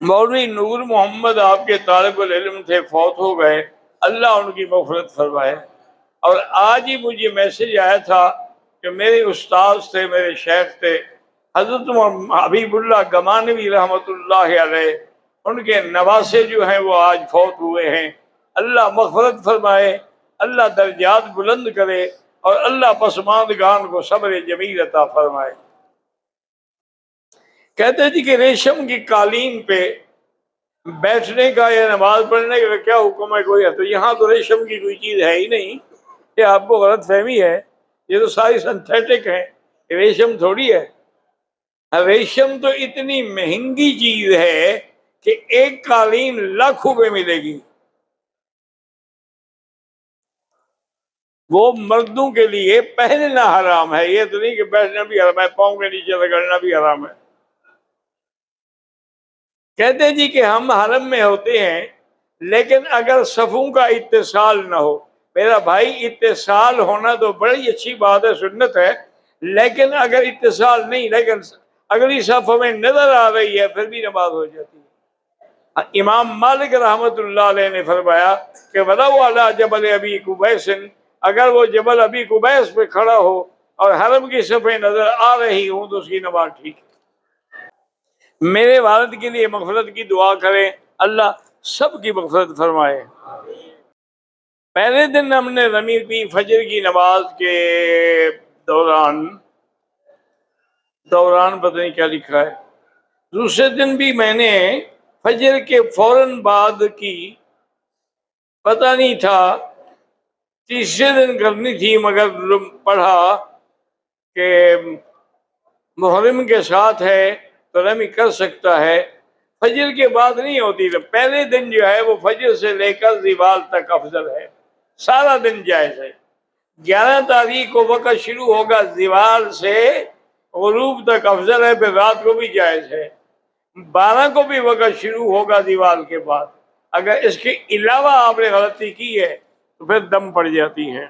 مولوی نور محمد آپ کے طالب العلم تھے، فوت ہو گئے، اللہ ان کی مغفرت فرمائے۔ اور آج ہی مجھے میسج آیا تھا کہ میرے استاذ تھے، میرے شیخ تھے حضرت حبیب اللہ گمانوی رحمۃ اللہ علیہ، ان کے نواسے جو ہیں وہ آج فوت ہوئے ہیں۔ اللہ مغفرت فرمائے، اللہ درجات بلند کرے، اور اللہ پسماندگان کو صبر جمیل عطا فرمائے۔ کہتے جی کہ ریشم کی قالین پہ بیٹھنے کا یا نماز پڑھنے کا کیا حکم ہے کوئی ہے؟ تو یہاں تو ریشم کی کوئی چیز ہے ہی نہیں، یہ آپ کو غلط فہمی ہے، یہ تو ساری سنتھیٹک ہے، ریشم تھوڑی ہے۔ ریشم تو اتنی مہنگی چیز ہے کہ ایک قالین لاکھوں میں ملے گی۔ وہ مردوں کے لیے پہننا حرام ہے، یہ تو نہیں کہ بیٹھنا بھی حرام ہے، پاؤں کے نیچے رگڑنا بھی حرام ہے۔ کہتے جی کہ ہم حرم میں ہوتے ہیں، لیکن اگر صفوں کا اتصال نہ ہو، میرا بھائی اتصال ہونا تو بڑی اچھی بات ہے، سنت ہے، لیکن اگر اتصال نہیں، لیکن اگلی صف ہمیں نظر آ رہی ہے پھر بھی نماز ہو جاتی ہے۔ امام مالک رحمت اللہ علیہ نے فرمایا کہ وَلَوْ عَلَىٰ جَبَلِ أَبِي قُبَيْسٍ، اگر وہ جبل ابی قبیس پہ کھڑا ہو اور حرم کی صفیں نظر آ رہی ہوں تو اس کی نماز ٹھیک ہے۔ میرے والد کے لیے مغفرت کی دعا کریں، اللہ سب کی مغفرت فرمائے۔ پہلے دن ہم نے رمی کی فجر کی نماز کے دوران پتہ نہیں کیا لکھا ہے، دوسرے دن بھی میں نے فجر کے فوراً بعد کی، پتہ نہیں تھا، تیسرے دن کرنی تھی، مگر پڑھا کہ محرم کے ساتھ ہے تو رمی کر سکتا ہے، فجر کے بعد نہیں ہوتی، پہلے دن جو ہے وہ فجر سے لے کر زوال تک افضل ہے، سارا دن جائز ہے۔ 11 تاریخ کو وقت شروع ہوگا زوال سے غروب تک افضل ہے، پھر رات کو بھی جائز ہے۔ 12 کو بھی وقت شروع ہوگا زوال کے بعد، اگر اس کے علاوہ آپ نے غلطی کی ہے تو پھر دم پڑ جاتی ہے۔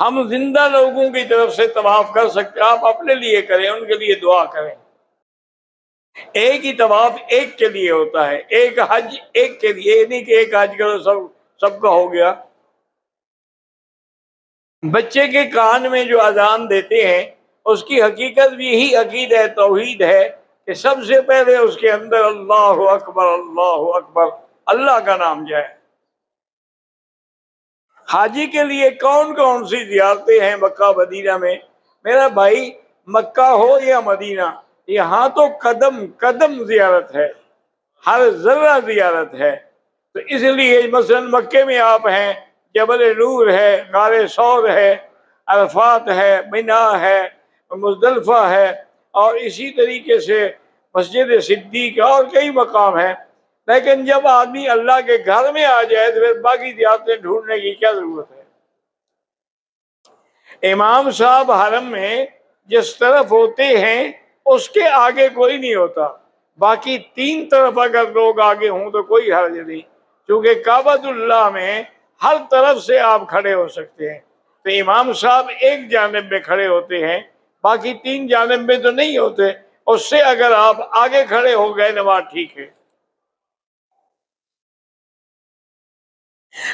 ہم زندہ لوگوں کی طرف سے طواف کر سکتے، آپ اپنے لیے کریں، ان کے لیے دعا کریں۔ ایک ہی طواف ایک کے لیے ہوتا ہے، ایک حج ایک کے لیے، نہیں کہ ایک حج کرو سب کا ہو گیا۔ بچے کے کان میں جو اذان دیتے ہیں اس کی حقیقت بھی یہی عقیدہ توحید ہے کہ سب سے پہلے اس کے اندر اللہ اکبر اللہ اکبر، اللہ کا نام جائے۔ حاجی کے لیے کون کون سی زیارتیں ہیں مکہ مدینہ میں؟ میرا بھائی مکہ ہو یا مدینہ، یہاں تو قدم قدم زیارت ہے، ہر ذرہ زیارت ہے۔ تو اس لیے مثلا مکے میں آپ ہیں، جبل نور ہے، غار ثور ہے، عرفات ہے، منا ہے، مزدلفہ ہے، اور اسی طریقے سے مسجد صدیق اور کئی مقام ہیں۔ لیکن جب آدمی اللہ کے گھر میں آ جائے تو پھر باقی زیارتیں ڈھونڈنے کی کیا ضرورت ہے؟ امام صاحب حرم میں جس طرف ہوتے ہیں اس کے آگے کوئی نہیں ہوتا، باقی 3 طرف اگر لوگ آگے ہوں تو کوئی حرج نہیں، کیونکہ کعبۃ اللہ میں ہر طرف سے آپ کھڑے ہو سکتے ہیں۔ تو امام صاحب ایک جانب میں کھڑے ہوتے ہیں، باقی 3 جانب میں تو نہیں ہوتے، اس سے اگر آپ آگے کھڑے ہو گئے نماز ٹھیک ہے۔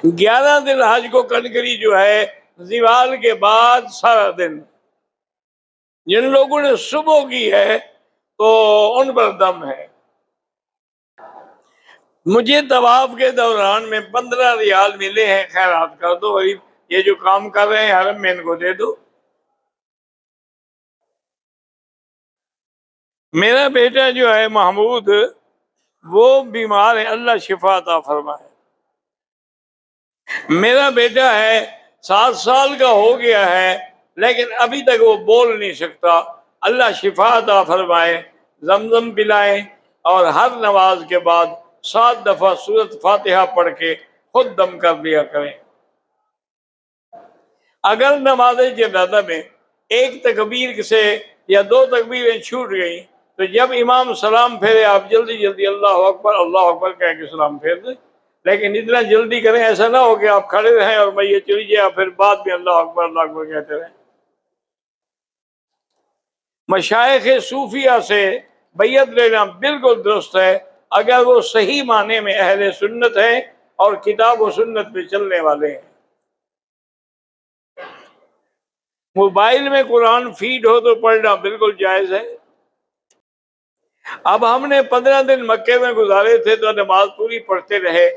11 دن حج کو کنکری جو ہے زوال کے بعد سارا دن، جن لوگوں نے صبح کی ہے تو ان پر دم ہے۔ مجھے طواف کے دوران میں 15 ریال ملے ہیں، خیرات کر دو، یہ جو کام کر رہے ہیں حرم میں ان کو دے دو۔ میرا بیٹا جو ہے محمود وہ بیمار ہے، اللہ شفا عطا فرمائے۔ میرا بیٹا ہے 7 سال کا ہو گیا ہے لیکن ابھی تک وہ بول نہیں سکتا، اللہ شفا عطا فرمائے، زمزم پلائیں، اور ہر نماز کے بعد 7 دفعہ سورۃ فاتحہ پڑھ کے خود دم کر لیا کریں۔ اگر نماز جنازہ میں ایک تکبیر سے یا 2 تکبیریں چھوٹ گئیں تو جب امام سلام پھیرے آپ جلدی جلدی اللہ اکبر کہہ کے سلام پھیر دیں، لیکن اتنا جلدی کریں ایسا نہ ہو کہ آپ کھڑے رہیں اور میں یہ چلی جائے پھر بعد میں اللہ اکبر کہتے رہیں۔ مشائخ صوفیہ سے بیعت لینا بالکل درست ہے اگر وہ صحیح معنی میں اہل سنت ہے اور کتاب و سنت پہ چلنے والے ہیں۔ موبائل میں قرآن فیڈ ہو تو پڑھنا بالکل جائز ہے۔ اب ہم نے 15 دن مکے میں گزارے تھے تو نماز پوری پڑھتے رہے۔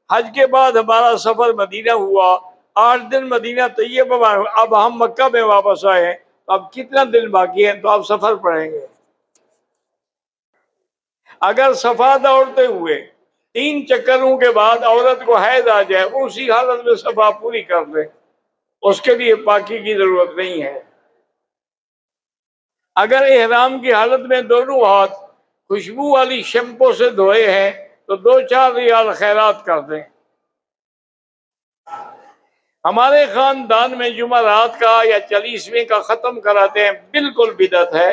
حج کے بعد ہمارا سفر مدینہ ہوا، 8 دن مدینہ طیبہ میں، اب ہم مکہ میں واپس آئے ہیں، اب کتنا دن باقی ہے تو آپ سفر پڑھیں گے۔ اگر صفا دوڑتے ہوئے 3 چکروں کے بعد عورت کو حیض آ جائے، اسی حالت میں صفا پوری کر لے، اس کے لیے پاکی کی ضرورت نہیں ہے۔ اگر احرام کی حالت میں دونوں ہاتھ خوشبو والی شیمپو سے دھوئے ہیں تو 2-4 ریال خیرات کر دیں۔ ہمارے خاندان میں جمعرات کا یا 40ویں کا ختم کراتے ہیں، بالکل بدعت ہے،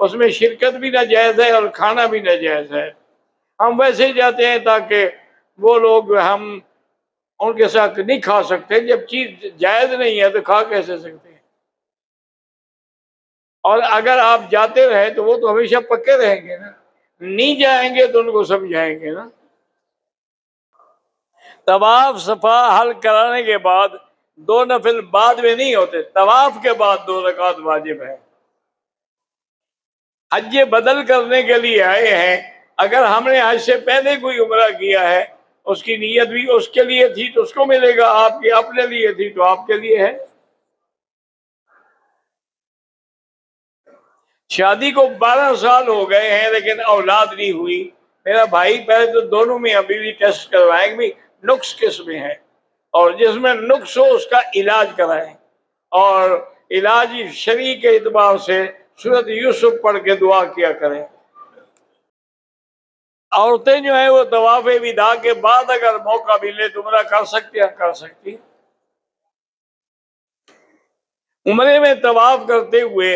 اس میں شرکت بھی ناجائز ہے اور کھانا بھی ناجائز ہے۔ ہم ویسے ہی جاتے ہیں تاکہ وہ لوگ ہم ان کے ساتھ نہیں کھا سکتے، جب چیز جائز نہیں ہے تو کھا کیسے سکتے ہیں؟ اور اگر آپ جاتے رہے تو وہ تو ہمیشہ پکے رہیں گے نا، نہیں جائیں گے تو ان کو سمجھائیں گے نا۔ طواف صفا حل کرانے کے بعد 2 نفل بعد میں نہیں ہوتے، طواف کے بعد 2 رکعت واجب ہے۔ حج بدل کرنے کے لیے آئے ہیں، اگر ہم نے حج سے پہلے کوئی عمرہ کیا ہے، اس کی نیت بھی اس کے لیے تھی تو اس کو ملے گا، آپ کی اپنے لیے تھی تو آپ کے لیے ہے۔ شادی کو 12 سال ہو گئے ہیں لیکن اولاد نہیں ہوئی، میرا بھائی پہلے تو دونوں میں ابھی بھی ٹیسٹ کروائیں گے، نقص کس میں ہے، اور جس میں نقص ہو اس کا علاج کرائیں، اور علاج شرعی کے اعتبار سے سورۃ یوسف پڑھ کے دعا کیا کریں۔ عورتیں جو ہیں وہ طواف وداع کے بعد اگر موقع ملے تو عمرہ کر سکتے ہیں، کر سکتی ہیں۔ عمرے میں طواف کرتے ہوئے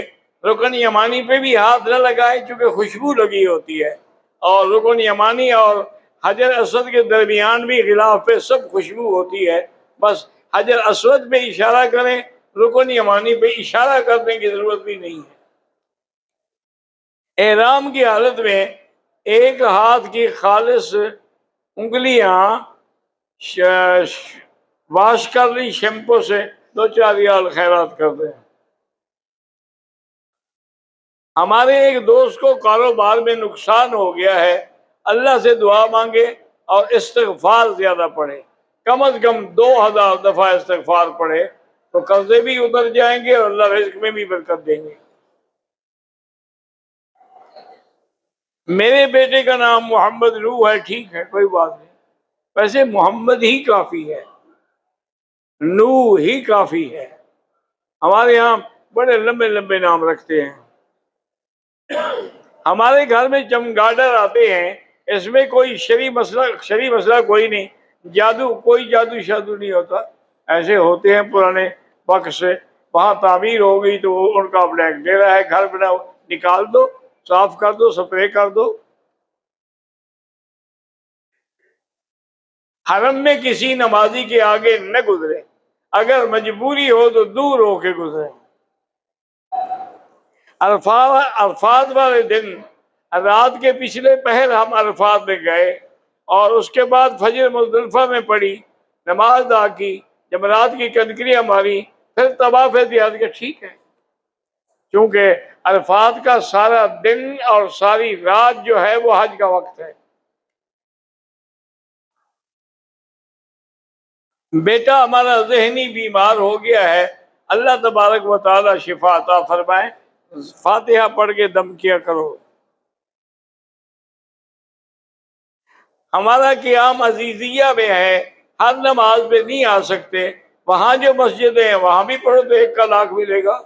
رکن یمانی پہ بھی ہاتھ نہ لگائے چونکہ خوشبو لگی ہوتی ہے، اور رکن یمانی اور حجر اسود کے درمیان بھی غلاف پہ سب خوشبو ہوتی ہے، بس حجر اسود پہ اشارہ کریں، رکن یمانی پہ اشارہ کرنے کی ضرورت بھی نہیں ہے۔ احرام کی حالت میں ایک ہاتھ کی خالص انگلیاں واش کر لی شیمپو سے، 2-4 ریال خیرات کر دیں۔ ہمارے ایک دوست کو کاروبار میں نقصان ہو گیا ہے، اللہ سے دعا مانگے اور استغفار زیادہ پڑھے، کم از کم 2000 دفعہ استغفار پڑھے تو قرضے بھی اتر جائیں گے اور اللہ رزق میں بھی برکت دیں گے۔ میرے بیٹے کا نام محمد نوح ہے، ٹھیک ہے، کوئی بات نہیں، ویسے محمد ہی کافی ہے، نوح ہی کافی ہے، ہمارے یہاں بڑے لمبے لمبے نام رکھتے ہیں۔ ہمارے گھر میں چمگادڑ آتے ہیں، اس میں کوئی شرعی مسئلہ کوئی نہیں، کوئی جادو شادو نہیں ہوتا، ایسے ہوتے ہیں پرانے وقت سے، وہاں تعمیر ہو گئی تو ان کا بلیک دے رہا ہے، گھر بناؤ، نکال دو، صاف کر دو، سپرے کر دو۔ حرم میں کسی نمازی کے آگے نہ گزرے، اگر مجبوری ہو تو دور ہو کے گزرے۔ عرفات والے دن رات کے پچھلے پہر ہم عرفات میں گئے اور اس کے بعد فجر مزدلفہ میں پڑھی، نماز ادا کی، جمرات کی کنکریاں ماری، پھر طواف کیا، ٹھیک ہے، کیونکہ عرفات کا سارا دن اور ساری رات جو ہے وہ حج کا وقت ہے۔ بیٹا ہمارا ذہنی بیمار ہو گیا ہے، اللہ تبارک و تعالی شفا عطا فرمائے، فاتحہ پڑھ کے دم کیا کرو۔ ہمارا قیام عزیزیہ میں ہے، ہر نماز پہ نہیں آ سکتے، وہاں جو مسجدیں ہیں وہاں بھی پڑھو تو 1 کا لاکھ ملے گا۔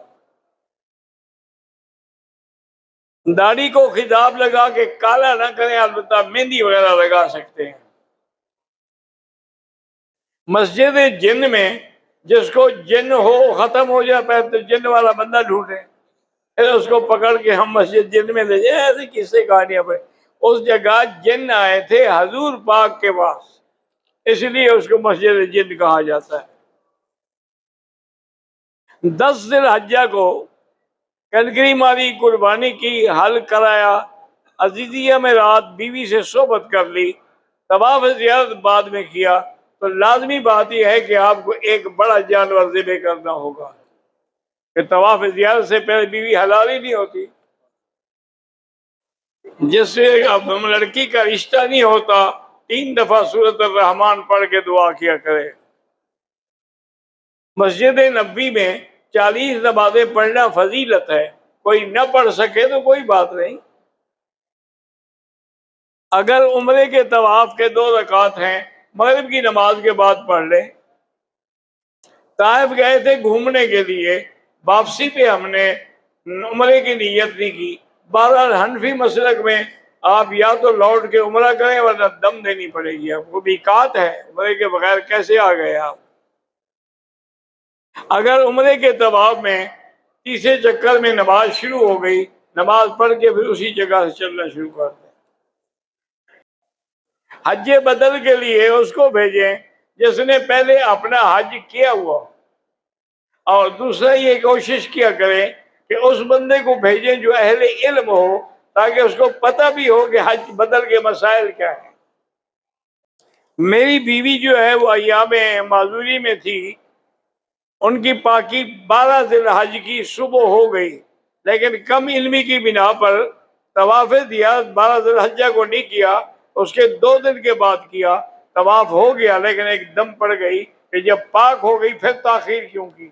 داڑھی کو خطاب لگا کے کالا نہ کریں، البتہ مہندی وغیرہ لگا سکتے ہیں۔ مسجد جن میں جس کو جن ہو ختم ہو جائے پہلے تو جن والا بندہ ڈھونڈے، پھر اس کو پکڑ کے ہم مسجد جن میں لے جائیں، ایسے کسے کہانیاں پہ اس جگہ جن آئے تھے حضور پاک کے پاس، اس لیے اس کو مسجد جن کہا جاتا ہے۔ 10 ذی الحجہ کو کنکری ماری، قربانی کی، حل کرایا، عزیزیہ میں رات بیوی سے صحبت کر لی، طواف زیارت بعد میں کیا، تو لازمی بات یہ ہے کہ آپ کو ایک بڑا جانور ذبح کرنا ہوگا، کہ طواف زیارت سے پہلے بیوی حلال ہی نہیں ہوتی. جس سے اب لڑکی کا رشتہ نہیں ہوتا 3 دفعہ سورۃ الرحمن پڑھ کے دعا کیا کرے. مسجد نبوی میں 40 نمازیں پڑھنا فضیلت ہے، کوئی نہ پڑھ سکے تو کوئی بات نہیں. اگر عمرے کے طواف کے 2 رکعت ہیں، مغرب کی نماز کے بعد پڑھ لیں. طائف گئے تھے گھومنے کے لیے، واپسی پہ ہم نے عمرے کی نیت نہیں کی. بہرحال حنفی مسلک میں آپ یا تو لوٹ کے عمرہ کریں ورنہ دم دینی پڑے گی. آپ کو میقات ہے، عمرے کے بغیر کیسے آ گئے آپ؟ اگر عمرے کے طواف میں تیسرے چکر میں نماز شروع ہو گئی، نماز پڑھ کے پھر اسی جگہ سے چلنا شروع کر دیں. حج بدل کے لیے اس کو بھیجیں جس نے پہلے اپنا حج کیا ہوا، اور دوسرا یہ کوشش کیا کریں کہ اس بندے کو بھیجیں جو اہل علم ہو، تاکہ اس کو پتہ بھی ہو کہ حج بدل کے مسائل کیا ہیں. میری بیوی جو ہے وہ ایام معذوری میں تھی، ان کی پاکی 12 ذی الحج کی صبح ہو گئی، لیکن کم علمی کی بنا پر طواف زیارت 12 ذی الحجہ کو نہیں کیا، اس کے 2 دن کے بعد کیا. طواف ہو گیا لیکن ایک دم پڑ گئی کہ جب پاک ہو گئی پھر تاخیر کیوں کی.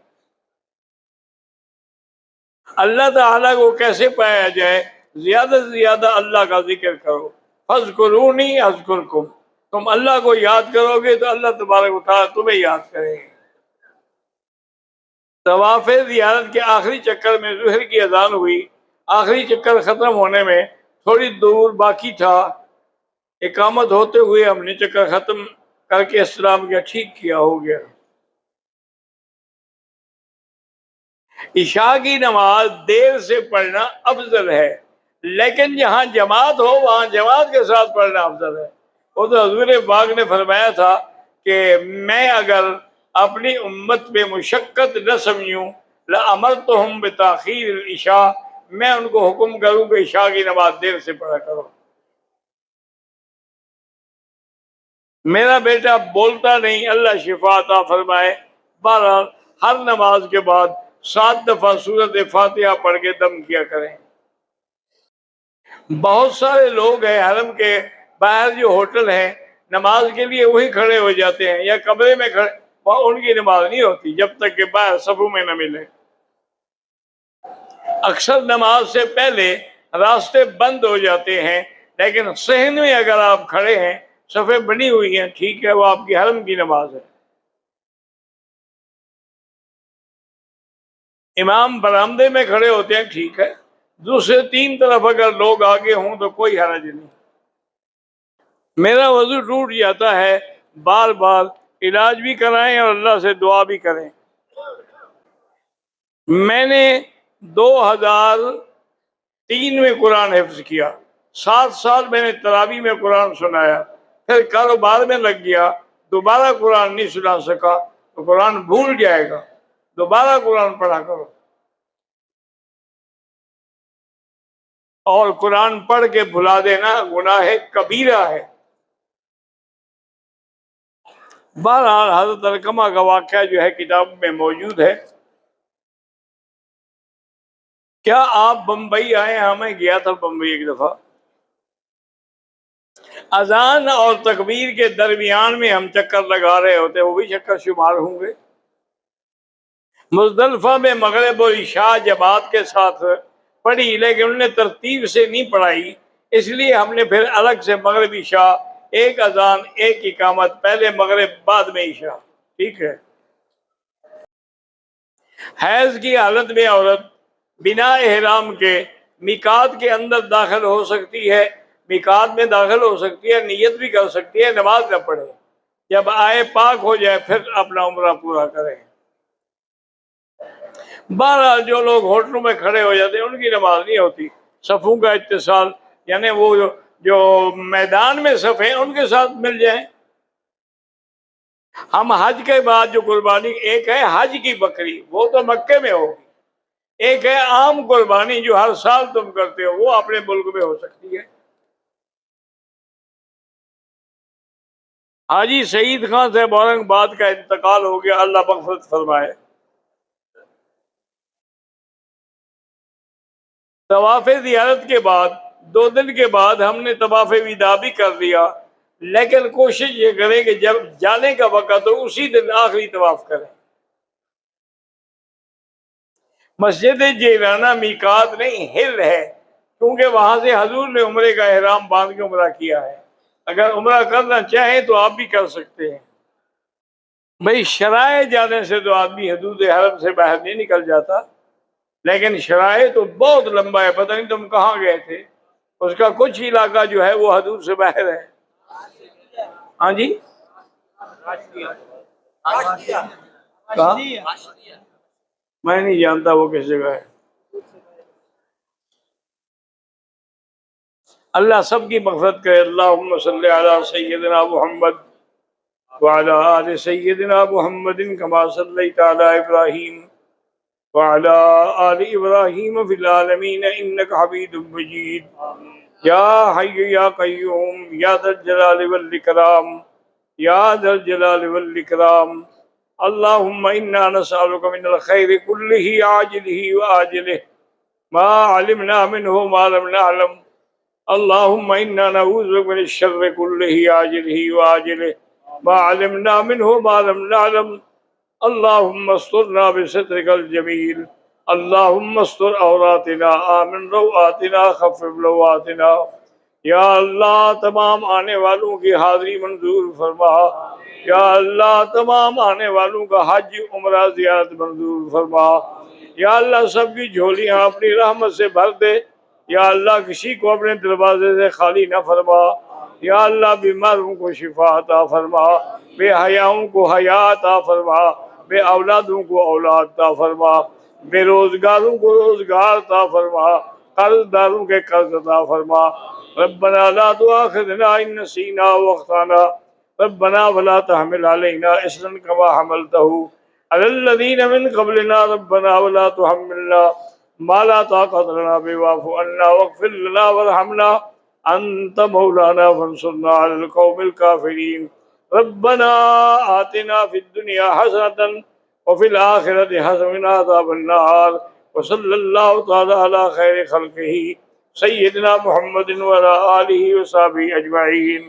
اللہ تعالیٰ کو کیسے پایا جائے؟ زیادہ سے زیادہ اللہ کا ذکر کرو. فاذکرونی اذکرکم، تم اللہ کو یاد کرو گے تو اللہ تبارک و تعالیٰ تمہیں یاد کرے گا. طواف زیارت کے آخری چکر میں ظہر کی اذان ہوئی. آخری چکر ختم ہونے میں تھوڑی دور باقی تھا، اقامت ہوتے ہوئے ہم نے چکر ختم کر کے السلام کیا، ٹھیک کیا، ہو گیا. عشاء کی نماز دیر سے پڑھنا افضل ہے، لیکن جہاں جماعت ہو وہاں جماعت کے ساتھ پڑھنا افضل ہے. وہ تو حضور پاک نے فرمایا تھا کہ میں اگر اپنی امت پہ مشقت نہ سمجھوں لَأَمَرْتُهُمْ بِتَأْخِيرِ الْعِشَاء، میں ان کو حکم کروں کہ عشاء کی نماز دیر سے پڑھا کرو. میرا بیٹا بولتا نہیں، اللہ شفا عطا فرمائے. بہرحال ہر نماز کے بعد 7 دفعہ سورۃ فاتحہ پڑھ کے دم کیا کریں. بہت سارے لوگ ہیں حرم کے باہر جو ہوٹل ہیں، نماز کے لیے وہی کھڑے ہو جاتے ہیں یا کمرے میں کھڑے، وہاں ان کی نماز نہیں ہوتی جب تک کہ باہر صفوں میں نہ ملے. اکثر نماز سے پہلے راستے بند ہو جاتے ہیں، لیکن صحن میں اگر آپ کھڑے ہیں، صفیں بنی ہوئی ہیں، ٹھیک ہے، وہ آپ کی حرم کی نماز ہے. امام برآمدے میں کھڑے ہوتے ہیں، ٹھیک ہے، دوسرے 3 طرف اگر لوگ آگے ہوں تو کوئی حرج نہیں. میرا وضو ٹوٹ جاتا ہے، بار بار علاج بھی کرائیں اور اللہ سے دعا بھی کریں. میں نے 2003 میں قرآن حفظ کیا، 7 سال میں نے تراویح میں قرآن سنایا، پھر کاروبار میں لگ گیا، دوبارہ قرآن نہیں سنا سکا. تو قرآن بھول جائے گا، دوبارہ قرآن پڑھا کرو. اور قرآن پڑھ کے بھلا دینا گناہ کبیرہ ہے. بہرحال حضرت علقمہ کا واقعہ جو ہے کتاب میں موجود ہے. کیا آپ بمبئی آئے؟ ہاں میں گیا تھا بمبئی ایک دفعہ. اذان اور تکبیر کے درمیان میں ہم چکر لگا رہے ہوتے، وہ بھی چکر شمار ہوں گے. مزدلفہ میں مغرب اور عشاء جماعت کے ساتھ پڑھی، لیکن انہوں نے ترتیب سے نہیں پڑھائی، اس لیے ہم نے پھر الگ سے مغرب عشاء، ایک اذان ایک اقامت، پہلے مغرب بعد میں عشاء. ٹھیک ہے. حیض کی حالت میں عورت بنا احرام کے میقات کے اندر داخل ہو سکتی ہے، میقات میں داخل ہو سکتی ہے، نیت بھی کر سکتی ہے، نماز نہ پڑھے. جب آئے پاک ہو جائے پھر اپنا عمرہ پورا کریں. بہرحال جو لوگ ہوٹلوں میں کھڑے ہو جاتے ہیں ان کی نماز نہیں ہوتی. صفوں کا اتصال، یعنی وہ جو میدان میں صف ہیں ان کے ساتھ مل جائیں. ہم حج کے بعد جو قربانی، ایک ہے حج کی بکری، وہ تو مکے میں ہوگی، ایک ہے عام قربانی جو ہر سال تم کرتے ہو، وہ اپنے ملک میں ہو سکتی ہے. حاجی سعید خان صاحب اورنگ آباد کا انتقال ہو گیا، اللہ مغفرت فرمائے۔ طواف زیارت کے بعد 2 دن کے بعد ہم نے طواف وداع بھی کر لیا، لیکن کوشش یہ کریں کہ جب جانے کا وقت ہو اسی دن آخری طواف کریں۔ مسجد جیرانہ میقات نہیں، ہل ہے، کیونکہ وہاں سے حضور نے عمرے کا احرام باندھ کے عمرہ کیا ہے۔ اگر عمرہ کرنا چاہیں تو آپ بھی کر سکتے ہیں۔ بھئی شرائع جانے سے تو آدمی حدود حرم سے باہر نہیں نکل جاتا، لیکن شرائع تو بہت لمبا ہے، پتہ نہیں تم کہاں گئے تھے، اس کا کچھ علاقہ جو ہے وہ حدود سے باہر ہے۔ ہاں جی، کہاں؟ میں نہیں جانتا وہ کس جگہ ہے۔ اللہ سب کی مغفرت کرے۔ اللہم صلی علی سیدنا محمد وعلی آل سیدنا محمد کما صلیت علی ابراہیم وعلی آل ابراہیم فی العالمین انک حمید مجید۔ یا حی یا قیوم یا ذا الجلال والاکرام، یا ذا الجلال والاکرام۔ اللہم انا نسألک من الخیر کلہ عاجلہ وآجلہ ما علمنا منہ ما لم نعلم۔ اللہم انا نعوذ بک من الشر کلہ عاجلہ وآجلہ ما علمنا منہ ما لم نعلم۔ اللہم استرنا بسترک الجمیل، اللہم استر عوراتنا، آمن روآتنا، خفف لواتنا۔ یا اللہ تمام آنے والوں کی حاضری منظور فرما، یا اللہ تمام آنے والوں کا حج عمرہ زیارت منظور فرما، یا اللہ سب کی جھولیاں اپنی رحمت سے بھر دے، یا اللہ کسی کو اپنے دروازے سے خالی نہ فرما، یا اللہ بیماروں کو شفا عطا فرما، بے حیاؤں کو حیا عطا فرما، بے اولادوں کو اولاد عطا فرما، بے روزگاروں کو روزگار عطا فرما، قرض داروں کے قرض عطا فرما۔ ربنا لا تؤاخذنا ان نسینا واخطانا، ربنا ولا تحمل علينا اصرا كما حملته على الذين من قبلنا، ربنا ولا تحملنا ما لا طاقة لنا به واعف عنا واغفر لنا وارحمنا انت مولانا فانصرنا على القوم الكافرين۔ ربنا آتنا في الدنيا حسنة وفي الآخرة حسنة وقنا عذاب النار، وصلى الله تعالى على خير خلقه سيدنا محمد وعلى آله وصحبه أجمعين۔